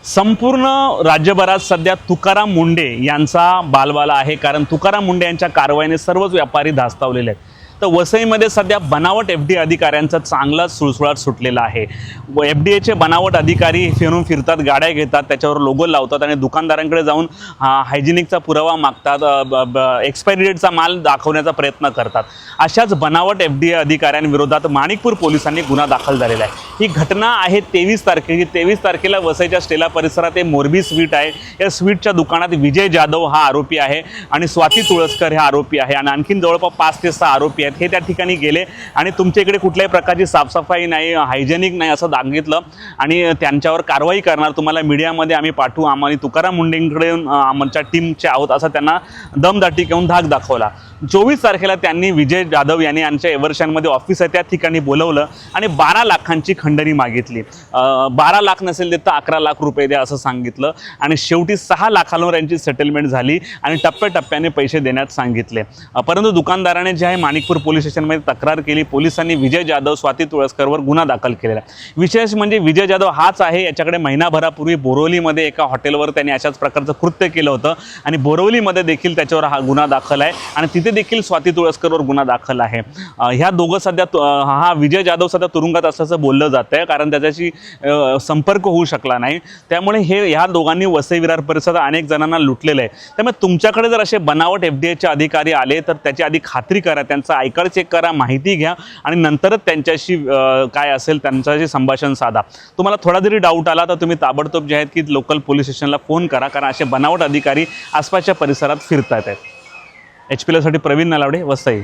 संपूर्ण राज्यभरात सध्या तुकाराम मुंढे यांचा बालवाला आहे, कारण तुकाराम मुंढे यांच्या कारवाईने सर्वच व्यापारी धास्तावलेले आहेत। तर वसईमध्ये सध्या बनावट एफडीए अधिकाऱ्यांचा चांगला सुळसुळाट सुटलेला आहे। एफडीएचे बनावट अधिकारी फिरून फिरतात, गाड्या घेतात, त्याच्यावर लोगो लावतात आणि दुकानदारांकडे जाऊन हायजिनिकचा पुरावा मागतात, एक्सपायरी डेटचा माल दाखवण्याचा प्रयत्न करतात। अशाच बनावट एफडीए अधिकाऱ्यांविरोधात माणिकपूर पोलिसांनी गुन्हा दाखल झालेला आहे। ही घटना आहे 23 तारखेची। 23 तारखेला वसईच्या स्टेला परिसरात मोरबी स्वीट आहे। या स्वीटच्या दुकानात विजय जाधव हा आरोपी आहे आणि स्वाती तुळसकर हे आरोपी आहे आणि आणखीन जवळपास 5 ते 6 आरोपी आहेत। हे त्या ठिकाणी गेले आणि तुमच्या इकडे कुठल्याही प्रकारची साफसफाई नाही, हायजेनिक नाही असं सांगितलं आणि त्यांच्यावर कारवाई करणार, तुम्हाला मीडियामध्ये आम्ही पाठवू, आम्हाला तुकाराम मुंढेंकडे आमच्या टीमचे आहोत असं त्यांना दमदाटी घेऊन धाक दाखवला। 24 तारखेला त्यांनी विजय जाधव यांनी यांच्या एव्हर्शनमध्ये ऑफिस आहे त्या ठिकाणी बोलवलं आणि 12 लाखांची खंडणी मागितली। 12 लाख नसेल देत तर 11 लाख रुपये द्या असं सांगितलं आणि शेवटी 6 लाखांवर यांची सेटलमेंट झाली आणि टप्प्याटप्प्याने पैसे देण्यात सांगितले। परंतु दुकानदाराने जे आहे माणिकपूर पोलीस स्टेशनमध्ये तक्रार केली। पोलिसांनी विजय जाधव, स्वाती तुळसकरवर गुन्हा दाखल केलेला आहे। विशेष म्हणजे विजय जाधव हाच आहे, याच्याकडे महिनाभरापूर्वी बोरवलीमध्ये एका हॉटेलवर त्यांनी अशाच प्रकारचं कृत्य केलं होतं आणि बोरवलीमध्ये देखील त्याच्यावर हा गुन्हा दाखल आहे आणि तिथे देखील स्वाती तुळसकरवर गुन्हा दाखल आहे। ह्या दोघं सध्या हा विजय जाधव सध्या तुरुंगात असल्याचं बोललं जातं आहे, कारण त्याच्याशी संपर्क होऊ शकला नाही। त्यामुळे ह्या दोघांनी वसई विरार परिसरात अनेक जणांना लुटलेलं आहे। त्यामुळे तुमच्याकडे जर असे बनावट एफडीएचे अधिकारी आले तर त्याची आधी खात्री करा, त्यांचा आयकर चेक करा, माहिती घ्या आणि नंतरच त्यांच्याशी काय असेल त्यांच्याशी संभाषण साधा। तुम्हाला थोडा जरी डाऊट आला तर तुम्ही ताबडतोब जे आहेत की लोकल पोलीस स्टेशनला फोन करा, कारण असे बनावट अधिकारी आसपासच्या परिसरात फिरतात आहेत। HP साठी प्रवीण नलावडे, वसई।